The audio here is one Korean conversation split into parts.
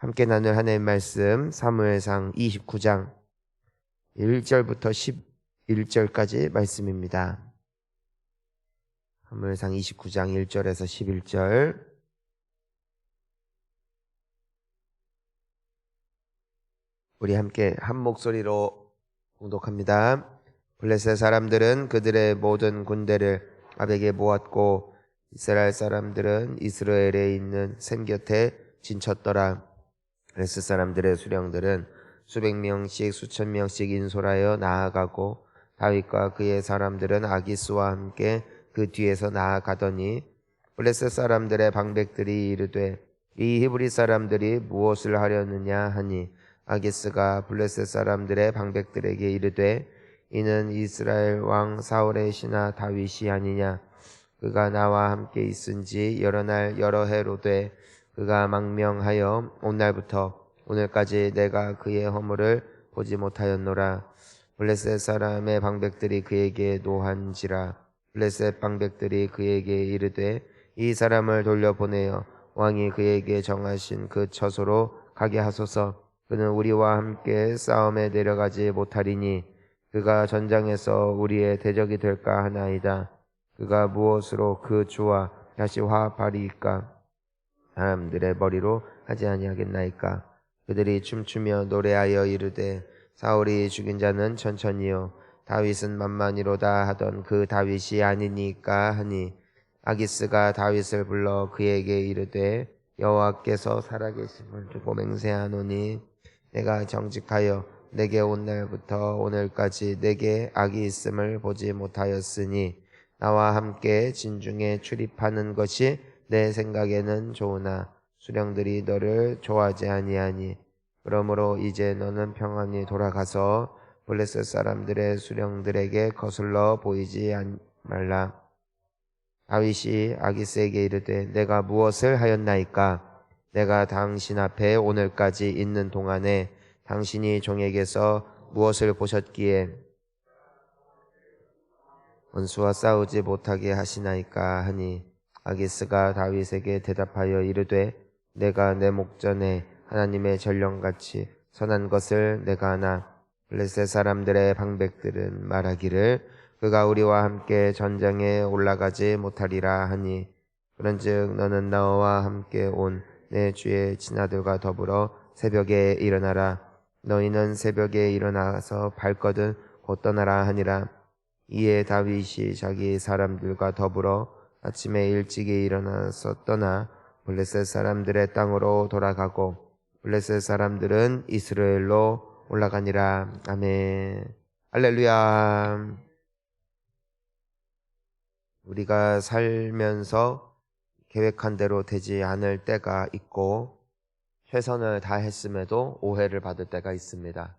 함께 나눌 하나님의 말씀 사무엘상 29장 1절부터 11절까지 말씀입니다. 사무엘상 29장 1절에서 11절. 우리 함께 한 목소리로 봉독합니다. 블레셋 사람들은 그들의 모든 군대를 아벡에 모았고 이스라엘 사람들은 이스라엘에 있는 샘 곁에 진쳤더라. 블레셋 사람들의 수령들은 수백 명씩 수천 명씩 인솔하여 나아가고 다윗과 그의 사람들은 아기스와 함께 그 뒤에서 나아가더니 블레셋 사람들의 방백들이 이르되 이 히브리 사람들이 무엇을 하려느냐 하니 아기스가 블레셋 사람들의 방백들에게 이르되 이는 이스라엘 왕 사울의 신하 다윗이 아니냐. 그가 나와 함께 있은지 여러 날 여러 해로 돼 그가 망명하여 오늘날부터 오늘까지 내가 그의 허물을 보지 못하였노라. 블레셋 사람의 방백들이 그에게 노한지라. 블레셋 방백들이 그에게 이르되 이 사람을 돌려보내어 왕이 그에게 정하신 그 처소로 가게 하소서. 그는 우리와 함께 싸움에 내려가지 못하리니 그가 전장에서 우리의 대적이 될까 하나이다. 그가 무엇으로 그 주와 다시 화합하리이까? 사람들의 머리로 하지 아니하겠나이까? 그들이 춤추며 노래하여 이르되 사울이 죽인 자는 천천히요 다윗은 만만히로다 하던 그 다윗이 아니니까 하니 아기스가 다윗을 불러 그에게 이르되 여호와께서 살아계심을 두고 맹세하노니 내가 정직하여 내게 온 날부터 오늘까지 내게 악이 있음을 보지 못하였으니 나와 함께 진중에 출입하는 것이 내 생각에는 좋으나 수령들이 너를 좋아하지 아니하니 그러므로 이제 너는 평안히 돌아가서 블레셋 사람들의 수령들에게 거슬러 보이지 말라. 다윗이 아기스에게 이르되 내가 무엇을 하였나이까? 내가 당신 앞에 오늘까지 있는 동안에 당신이 종에게서 무엇을 보셨기에 원수와 싸우지 못하게 하시나이까 하니 아기스가 다윗에게 대답하여 이르되 내가 내 목전에 하나님의 전령같이 선한 것을 내가 아나. 블레셋 사람들의 방백들은 말하기를 그가 우리와 함께 전장에 올라가지 못하리라 하니 그런즉 너는 나와 함께 온 내 주의 친아들과 더불어 새벽에 일어나라. 너희는 새벽에 일어나서 발거든 곧 떠나라 하니라. 이에 다윗이 자기 사람들과 더불어 아침에 일찍이 일어나서 떠나 블레셋 사람들의 땅으로 돌아가고 블레셋 사람들은 이스라엘로 올라가니라. 아멘. 할렐루야. 우리가 살면서 계획한 대로 되지 않을 때가 있고 최선을 다했음에도 오해를 받을 때가 있습니다.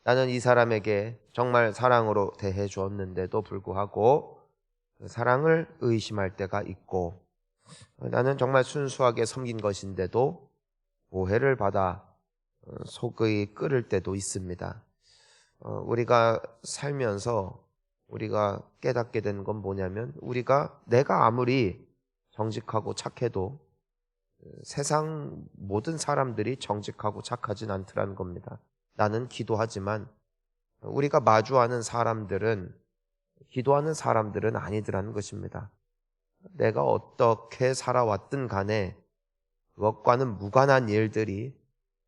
나는 이 사람에게 정말 사랑으로 대해 주었는데도 불구하고 그 사랑을 의심할 때가 있고 나는 정말 순수하게 섬긴 것인데도 오해를 받아 속이 끓을 때도 있습니다. 우리가 살면서 우리가 깨닫게 된 건 뭐냐면 내가 아무리 정직하고 착해도 세상 모든 사람들이 정직하고 착하진 않더라는 겁니다. 나는 기도하지만 우리가 마주하는 사람들은 기도하는 사람들은 아니더라는 것입니다. 내가 어떻게 살아왔든 간에 그것과는 무관한 일들이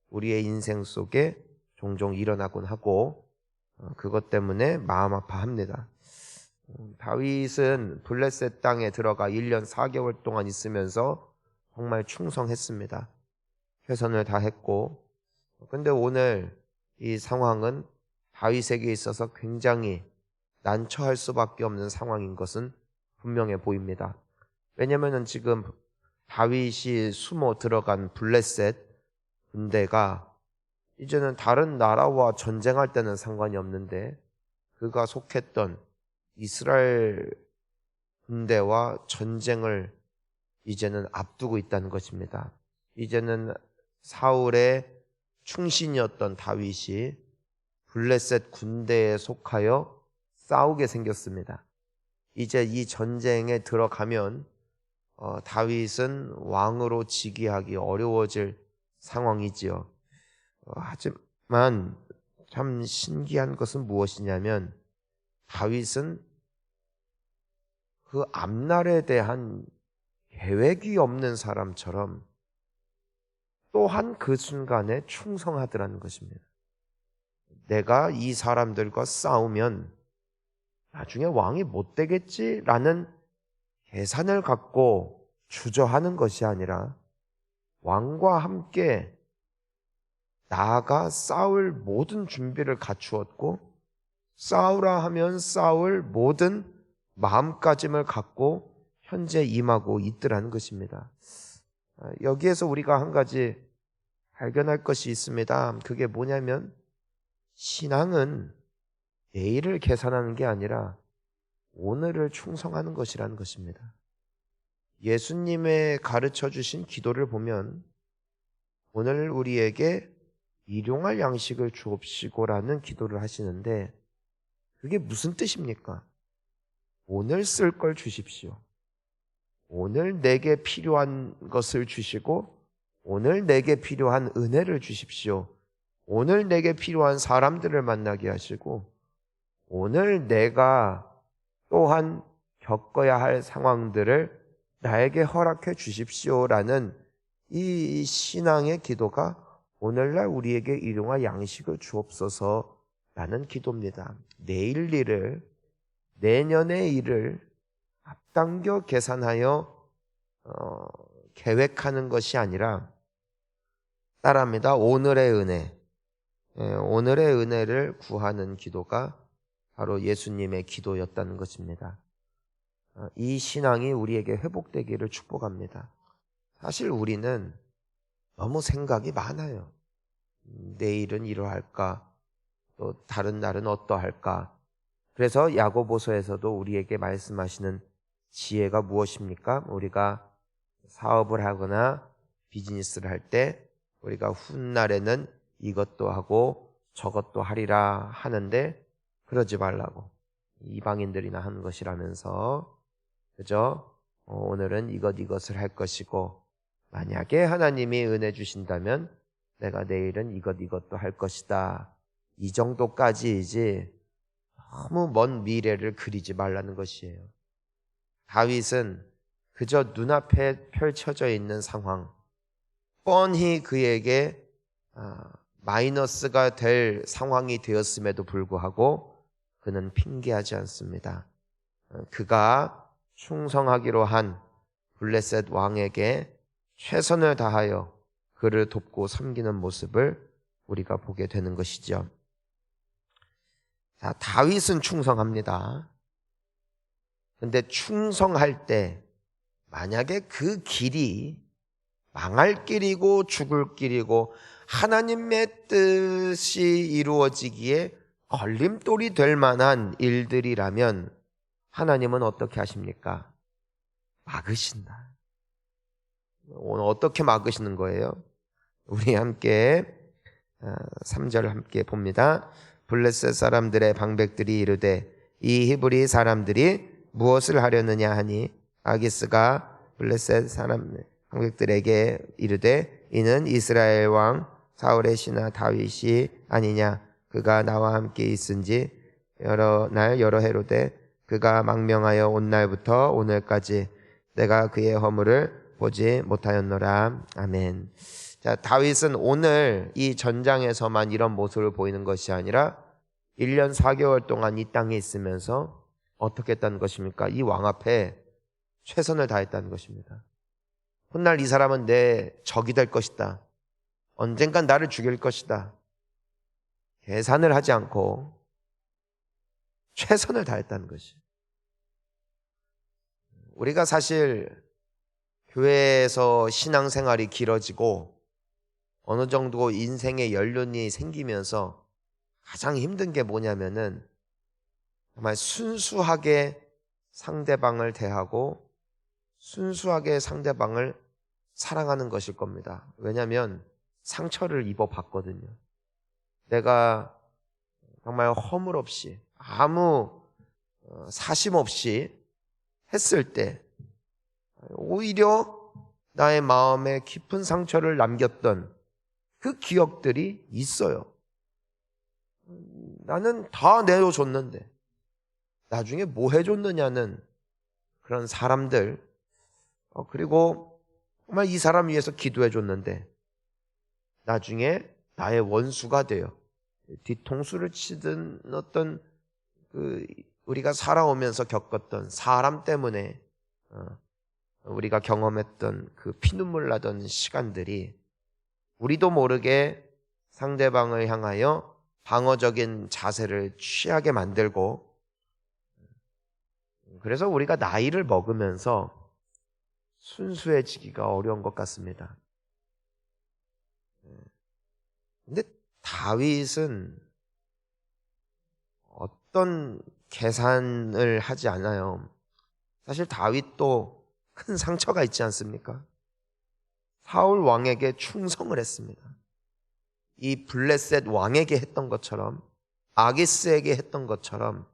우리의 인생 속에 종종 일어나곤 하고 그것 때문에 마음 아파합니다. 다윗은 블레셋 땅에 들어가 1년 4개월 동안 있으면서 정말 충성했습니다. 최선을 다했고 근데 오늘 이 상황은 다윗에게 있어서 굉장히 난처할 수밖에 없는 상황인 것은 분명해 보입니다. 왜냐하면 지금 다윗이 숨어 들어간 블레셋 군대가 이제는 다른 나라와 전쟁할 때는 상관이 없는데 그가 속했던 이스라엘 군대와 전쟁을 이제는 앞두고 있다는 것입니다. 이제는 사울의 충신이었던 다윗이 블레셋 군대에 속하여 싸우게 생겼습니다. 이제 이 전쟁에 들어가면 다윗은 왕으로 즉위하기 어려워질 상황이지요. 하지만 참 신기한 것은 무엇이냐면 다윗은 그 앞날에 대한 계획이 없는 사람처럼 또한 그 순간에 충성하더라는 것입니다. 내가 이 사람들과 싸우면 나중에 왕이 못 되겠지라는 계산을 갖고 주저하는 것이 아니라 왕과 함께 나아가 싸울 모든 준비를 갖추었고 싸우라 하면 싸울 모든 마음가짐을 갖고 현재 임하고 있더라는 것입니다. 여기에서 우리가 한 가지 발견할 것이 있습니다. 그게 뭐냐면 신앙은 내일을 계산하는 게 아니라 오늘을 충성하는 것이라는 것입니다. 예수님의 가르쳐 주신 기도를 보면 오늘 우리에게 일용할 양식을 주옵시고라는 기도를 하시는데 그게 무슨 뜻입니까? 오늘 쓸 걸 주십시오. 오늘 내게 필요한 것을 주시고 오늘 내게 필요한 은혜를 주십시오. 오늘 내게 필요한 사람들을 만나게 하시고 오늘 내가 또한 겪어야 할 상황들을 나에게 허락해 주십시오라는 이 신앙의 기도가 오늘날 우리에게 일용할 양식을 주옵소서라는 기도입니다. 내일 일을, 내년의 일을 앞당겨 계산하여 계획하는 것이 아니라 따라합니다. 오늘의 은혜, 오늘의 은혜를 구하는 기도가 바로 예수님의 기도였다는 것입니다. 이 신앙이 우리에게 회복되기를 축복합니다. 사실 우리는 너무 생각이 많아요. 내일은 이러할까? 또 다른 날은 어떠할까? 그래서 야고보서에서도 우리에게 말씀하시는 지혜가 무엇입니까? 우리가 사업을 하거나 비즈니스를 할 때 우리가 훗날에는 이것도 하고 저것도 하리라 하는데 그러지 말라고. 이방인들이나 하는 것이라면서 그죠? 오늘은 이것을 할 것이고 만약에 하나님이 은혜 주신다면 내가 내일은 이것도 할 것이다. 이 정도까지이지 너무 먼 미래를 그리지 말라는 것이에요. 다윗은 그저 눈앞에 펼쳐져 있는 상황, 뻔히 그에게 마이너스가 될 상황이 되었음에도 불구하고 그는 핑계하지 않습니다. 그가 충성하기로 한 블레셋 왕에게 최선을 다하여 그를 돕고 섬기는 모습을 우리가 보게 되는 것이죠. 자, 다윗은 충성합니다. 근데 충성할 때 만약에 그 길이 망할 길이고 죽을 길이고 하나님의 뜻이 이루어지기에 걸림돌이 될 만한 일들이라면 하나님은 어떻게 하십니까? 막으신다. 오늘 어떻게 막으시는 거예요? 우리 함께 3절 함께 봅니다. 블레셋 사람들의 방백들이 이르되 이 히브리 사람들이 무엇을 하려느냐 하니 아기스가 블레셋 사람 방백들에게 이르되 이는 이스라엘 왕 사울의 신하 다윗이 아니냐. 그가 나와 함께 있은지 여러 해로되 그가 망명하여 온 날부터 오늘까지 내가 그의 허물을 보지 못하였노라. 아멘. 자, 다윗은 오늘 이 전장에서만 이런 모습을 보이는 것이 아니라 1년 4개월 동안 이 땅에 있으면서 어떻게 했다는 것입니까? 이 왕 앞에 최선을 다했다는 것입니다. 훗날 이 사람은 내 적이 될 것이다. 언젠간 나를 죽일 것이다. 계산을 하지 않고 최선을 다했다는 것이. 우리가 사실 교회에서 신앙생활이 길어지고 어느 정도 인생의 연륜이 생기면서 가장 힘든 게 뭐냐면은 정말 순수하게 상대방을 대하고 순수하게 상대방을 사랑하는 것일 겁니다. 왜냐하면 상처를 입어봤거든요. 내가 정말 허물 없이 아무 사심 없이 했을 때 오히려 나의 마음에 깊은 상처를 남겼던 그 기억들이 있어요. 나는 다 내어줬는데 나중에 뭐 해줬느냐는 그런 사람들, 그리고 정말 이 사람 위해서 기도해줬는데 나중에 나의 원수가 되어 뒤통수를 치든 어떤 우리가 살아오면서 겪었던 사람 때문에 우리가 경험했던 그 피눈물 나던 시간들이 우리도 모르게 상대방을 향하여 방어적인 자세를 취하게 만들고, 그래서 우리가 나이를 먹으면서 순수해지기가 어려운 것 같습니다. 근데 다윗은 어떤 계산을 하지 않아요. 사실 다윗도 큰 상처가 있지 않습니까? 사울 왕에게 충성을 했습니다. 이 블레셋 왕에게 했던 것처럼, 아기스에게 했던 것처럼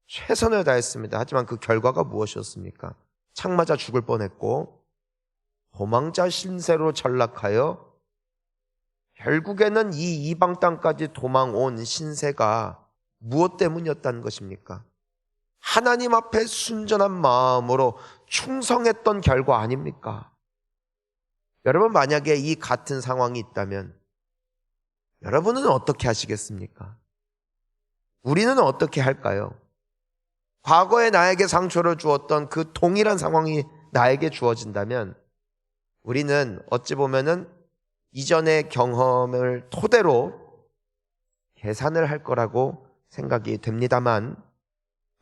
최선을 다했습니다. 하지만 그 결과가 무엇이었습니까? 창 맞아 죽을 뻔했고 도망자 신세로 전락하여 결국에는 이 이방 땅까지 도망온 신세가 무엇 때문이었다는 것입니까? 하나님 앞에 순전한 마음으로 충성했던 결과 아닙니까? 여러분, 만약에 이 같은 상황이 있다면 여러분은 어떻게 하시겠습니까? 우리는 어떻게 할까요? 과거에 나에게 상처를 주었던 그 동일한 상황이 나에게 주어진다면 우리는 어찌 보면은 이전의 경험을 토대로 계산을 할 거라고 생각이 됩니다만,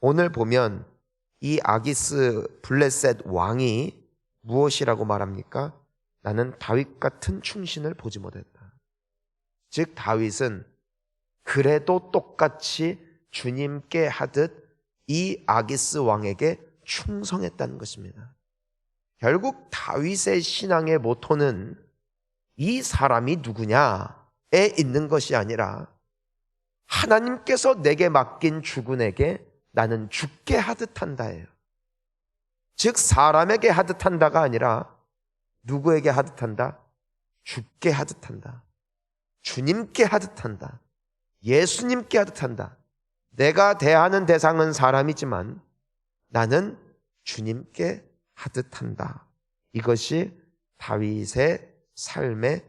오늘 보면 이 아기스 블레셋 왕이 무엇이라고 말합니까? 나는 다윗 같은 충신을 보지 못했다. 즉 다윗은 그래도 똑같이 주님께 하듯 이 아기스 왕에게 충성했다는 것입니다. 결국 다윗의 신앙의 모토는 이 사람이 누구냐에 있는 것이 아니라 하나님께서 내게 맡긴 주군에게 나는 죽게 하듯 한다예요. 즉 사람에게 하듯 한다가 아니라 누구에게 하듯 한다? 죽게 하듯 한다. 주님께 하듯 한다. 예수님께 하듯 한다. 내가 대하는 대상은 사람이지만 나는 주님께 하듯 한다. 이것이 다윗의 삶의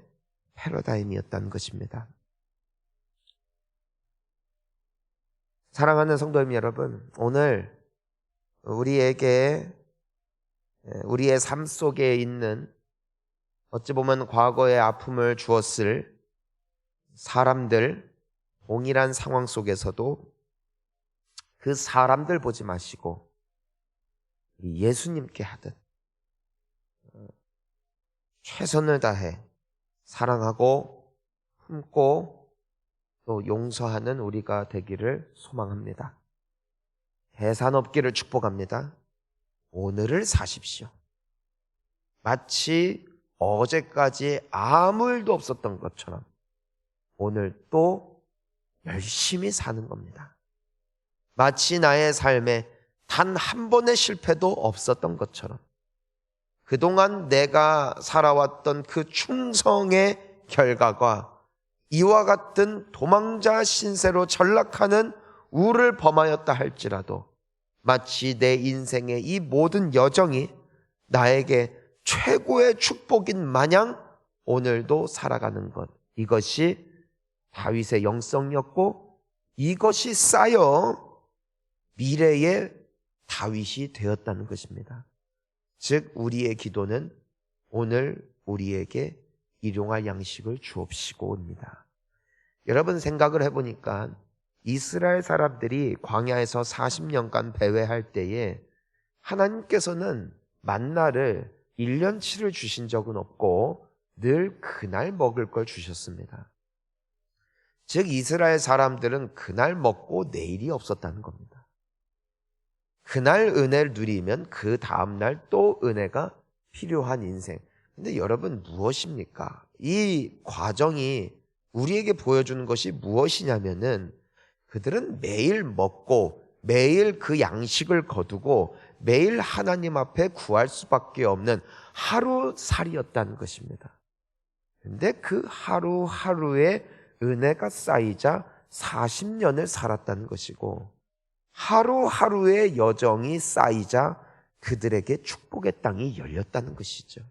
패러다임이었다는 것입니다. 사랑하는 성도님 여러분, 오늘 우리에게 우리의 삶 속에 있는 어찌 보면 과거의 아픔을 주었을 사람들, 동일한 상황 속에서도 그 사람들 보지 마시고 예수님께 하듯 최선을 다해 사랑하고 품고 또 용서하는 우리가 되기를 소망합니다. 해산 없기를 축복합니다. 오늘을 사십시오. 마치 어제까지 아무 일도 없었던 것처럼 오늘 또 열심히 사는 겁니다. 마치 나의 삶에 단 한 번의 실패도 없었던 것처럼 그동안 내가 살아왔던 그 충성의 결과가 이와 같은 도망자 신세로 전락하는 우를 범하였다 할지라도 마치 내 인생의 이 모든 여정이 나에게 최고의 축복인 마냥 오늘도 살아가는 것, 이것이 다윗의 영성이었고 이것이 쌓여 미래의 다윗이 되었다는 것입니다. 즉 우리의 기도는 오늘 우리에게 일용할 양식을 주옵시고입니다. 여러분 생각을 해보니까 이스라엘 사람들이 광야에서 40년간 배회할 때에 하나님께서는 만나를 1년치를 주신 적은 없고 늘 그날 먹을 걸 주셨습니다. 즉 이스라엘 사람들은 그날 먹고 내일이 없었다는 겁니다. 그날 은혜를 누리면 그 다음날 또 은혜가 필요한 인생. 근데 여러분 무엇입니까? 이 과정이 우리에게 보여주는 것이 무엇이냐면은 그들은 매일 먹고 매일 그 양식을 거두고 매일 하나님 앞에 구할 수밖에 없는 하루살이였다는 것입니다. 근데 그 하루하루의 은혜가 쌓이자 40년을 살았다는 것이고, 하루하루의 여정이 쌓이자 그들에게 축복의 땅이 열렸다는 것이죠.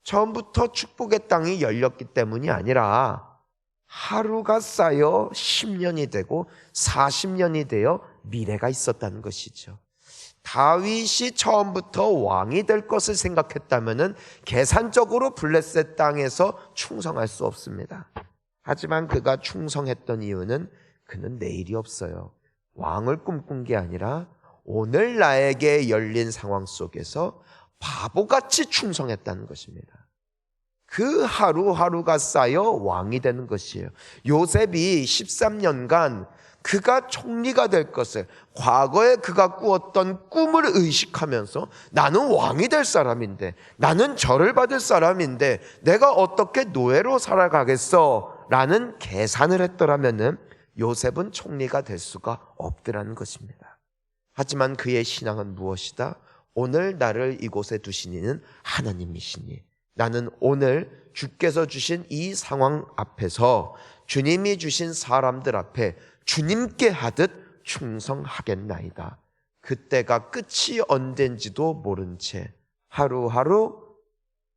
처음부터 축복의 땅이 열렸기 때문이 아니라 하루가 쌓여 10년이 되고 40년이 되어 미래가 있었다는 것이죠. 다윗이 처음부터 왕이 될 것을 생각했다면 계산적으로 블레셋 땅에서 충성할 수 없습니다. 하지만 그가 충성했던 이유는 그는 내일이 없어요. 왕을 꿈꾼 게 아니라 오늘 나에게 열린 상황 속에서 바보같이 충성했다는 것입니다. 그 하루하루가 쌓여 왕이 되는 것이에요. 요셉이 13년간 그가 총리가 될 것을, 과거에 그가 꾸었던 꿈을 의식하면서 나는 왕이 될 사람인데, 나는 절을 받을 사람인데 내가 어떻게 노예로 살아가겠어? 라는 계산을 했더라면 요셉은 총리가 될 수가 없더라는 것입니다. 하지만 그의 신앙은 무엇이다? 오늘 나를 이곳에 두신 이는 하나님이시니 나는 오늘 주께서 주신 이 상황 앞에서 주님이 주신 사람들 앞에 주님께 하듯 충성하겠나이다. 그때가 끝이 언젠지도 모른 채 하루하루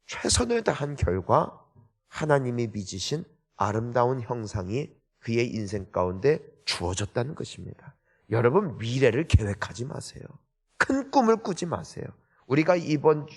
최선을 다한 결과 하나님이 빚으신 아름다운 형상이 그의 인생 가운데 주어졌다는 것입니다. 여러분, 미래를 계획하지 마세요. 큰 꿈을 꾸지 마세요. 우리가 이번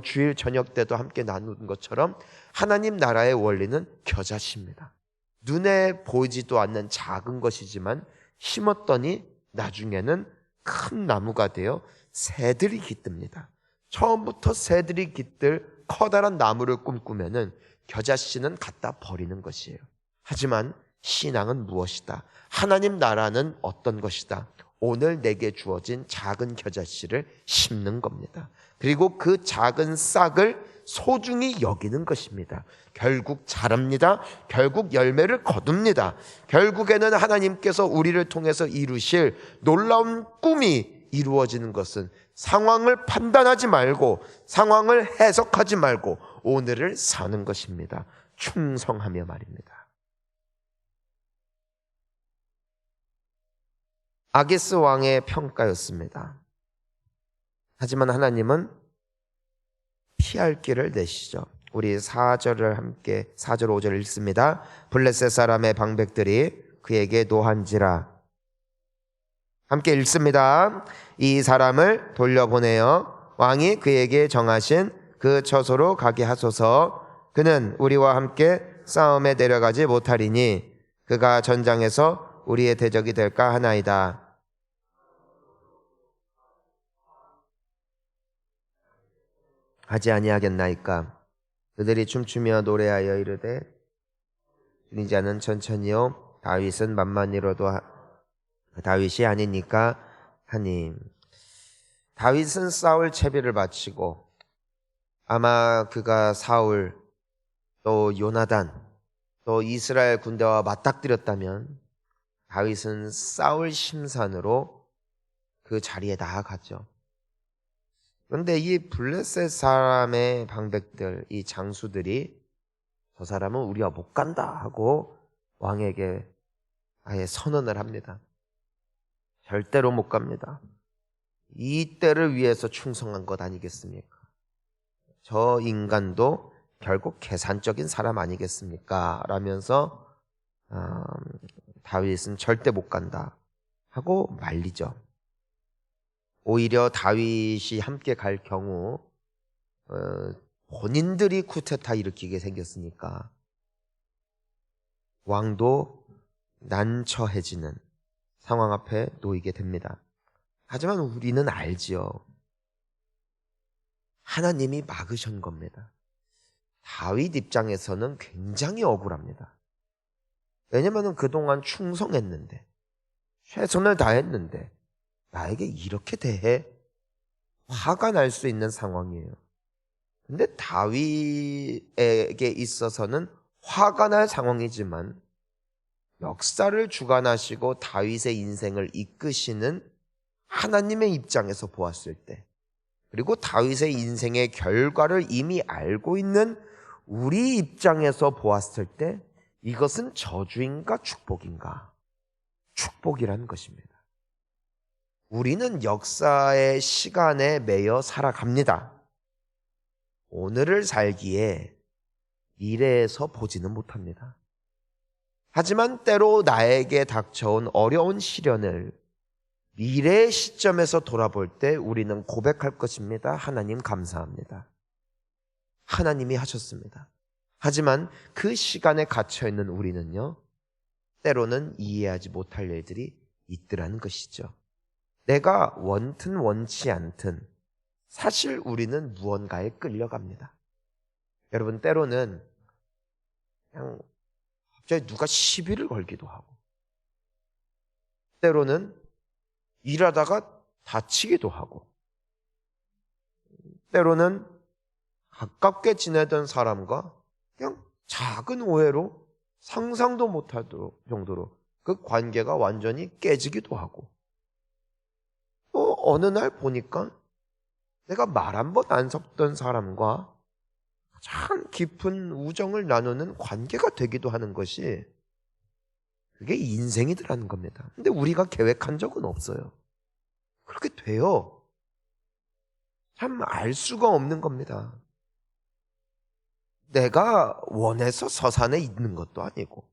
주일 저녁 때도 함께 나눈 것처럼 하나님 나라의 원리는 겨자씨입니다. 눈에 보이지도 않는 작은 것이지만 심었더니 나중에는 큰 나무가 되어 새들이 깃듭니다. 처음부터 새들이 깃들 커다란 나무를 꿈꾸면은 겨자씨는 갖다 버리는 것이에요. 하지만 신앙은 무엇이다? 하나님 나라는 어떤 것이다? 오늘 내게 주어진 작은 겨자씨를 심는 겁니다. 그리고 그 작은 싹을 소중히 여기는 것입니다. 결국 자랍니다. 결국 열매를 거둡니다. 결국에는 하나님께서 우리를 통해서 이루실 놀라운 꿈이 이루어지는 것은 상황을 판단하지 말고, 상황을 해석하지 말고 오늘을 사는 것입니다. 충성하며 말입니다. 아기스 왕의 평가였습니다. 하지만 하나님은 피할 길을 내시죠. 우리 4절을 함께 4절 5절 읽습니다. 블레셋 사람의 방백들이 그에게 노한지라. 함께 읽습니다. 이 사람을 돌려보내어 왕이 그에게 정하신 그 처소로 가게 하소서. 그는 우리와 함께 싸움에 내려가지 못하리니 그가 전장에서 우리의 대적이 될까 하나이다. 하지 아니하겠나이까? 그들이 춤추며 노래하여 이르되 주니 자는 천천히요 다윗은 만만히로도 다윗이 아니니까 하니. 다윗은 싸울 채비를 마치고 아마 그가 사울 또 요나단 또 이스라엘 군대와 맞닥뜨렸다면 다윗은 싸울 심산으로 그 자리에 나아갔죠. 그런데 이 블레셋 사람의 방백들, 이 장수들이 저 사람은 우리와 못 간다 하고 왕에게 아예 선언을 합니다. 절대로 못 갑니다. 이 때를 위해서 충성한 것 아니겠습니까? 저 인간도 결국 계산적인 사람 아니겠습니까? 라면서 다윗은 절대 못 간다 하고 말리죠. 오히려 다윗이 함께 갈 경우 본인들이 쿠데타 일으키게 생겼으니까 왕도 난처해지는 상황 앞에 놓이게 됩니다. 하지만 우리는 알지요. 하나님이 막으신 겁니다. 다윗 입장에서는 굉장히 억울합니다. 왜냐하면 그동안 충성했는데 최선을 다했는데 나에게 이렇게 대해? 화가 날 수 있는 상황이에요. 근데 다윗에게 있어서는 화가 날 상황이지만 역사를 주관하시고 다윗의 인생을 이끄시는 하나님의 입장에서 보았을 때, 그리고 다윗의 인생의 결과를 이미 알고 있는 우리 입장에서 보았을 때 이것은 저주인가 축복인가? 축복이라는 것입니다. 우리는 역사의 시간에 매여 살아갑니다. 오늘을 살기에 미래에서 보지는 못합니다. 하지만 때로 나에게 닥쳐온 어려운 시련을 미래의 시점에서 돌아볼 때 우리는 고백할 것입니다. 하나님 감사합니다. 하나님이 하셨습니다. 하지만 그 시간에 갇혀있는 우리는요, 때로는 이해하지 못할 일들이 있더라는 것이죠. 내가 원튼 원치 않든 사실 우리는 무언가에 끌려갑니다. 여러분, 때로는 그냥 갑자기 누가 시비를 걸기도 하고, 때로는 일하다가 다치기도 하고, 때로는 가깝게 지내던 사람과 그냥 작은 오해로 상상도 못할 정도로 그 관계가 완전히 깨지기도 하고, 또 어느 날 보니까 내가 말 한 번 안 섞던 사람과 가장 깊은 우정을 나누는 관계가 되기도 하는 것이, 그게 인생이더라는 겁니다. 근데 우리가 계획한 적은 없어요. 그렇게 돼요. 참 알 수가 없는 겁니다. 내가 원해서 서산에 있는 것도 아니고,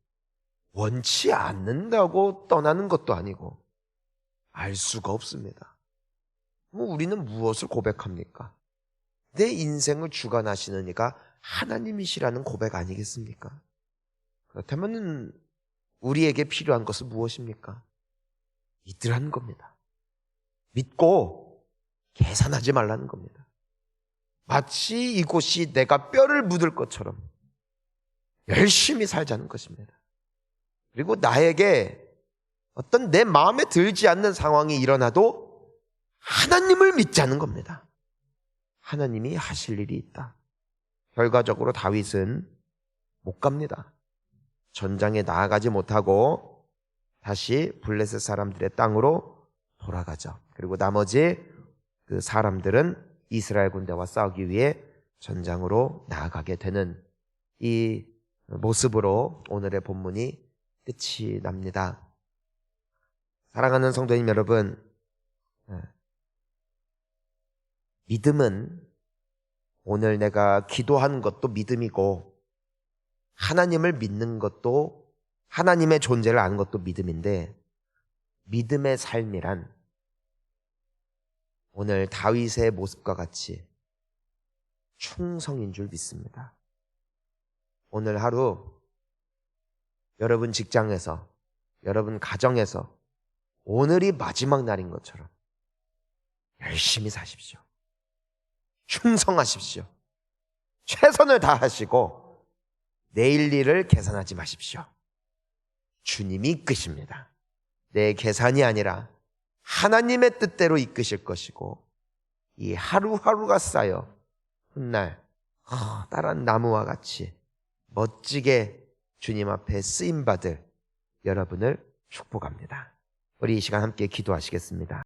원치 않는다고 떠나는 것도 아니고, 알 수가 없습니다. 우리는 무엇을 고백합니까? 내 인생을 주관하시는 이가 하나님이시라는 고백 아니겠습니까? 그렇다면 우리에게 필요한 것은 무엇입니까? 믿으라는 겁니다. 믿고 계산하지 말라는 겁니다. 마치 이곳이 내가 뼈를 묻을 것처럼 열심히 살자는 것입니다. 그리고 나에게 어떤 내 마음에 들지 않는 상황이 일어나도 하나님을 믿자는 겁니다. 하나님이 하실 일이 있다. 결과적으로 다윗은 못 갑니다. 전장에 나아가지 못하고 다시 블레셋 사람들의 땅으로 돌아가죠. 그리고 나머지 그 사람들은 이스라엘 군대와 싸우기 위해 전장으로 나아가게 되는 이 모습으로 오늘의 본문이 끝이 납니다. 사랑하는 성도님 여러분, 믿음은 오늘 내가 기도하는 것도 믿음이고, 하나님을 믿는 것도, 하나님의 존재를 아는 것도 믿음인데, 믿음의 삶이란 오늘 다윗의 모습과 같이 충성인 줄 믿습니다. 오늘 하루 여러분 직장에서, 여러분 가정에서 오늘이 마지막 날인 것처럼 열심히 사십시오. 충성하십시오. 최선을 다하시고 내일 일을 계산하지 마십시오. 주님이 이끄십니다. 내 계산이 아니라 하나님의 뜻대로 이끄실 것이고, 이 하루하루가 쌓여 훗날 커다란 나무와 같이 멋지게 주님 앞에 쓰임받을 여러분을 축복합니다. 우리 이 시간 함께 기도하시겠습니다.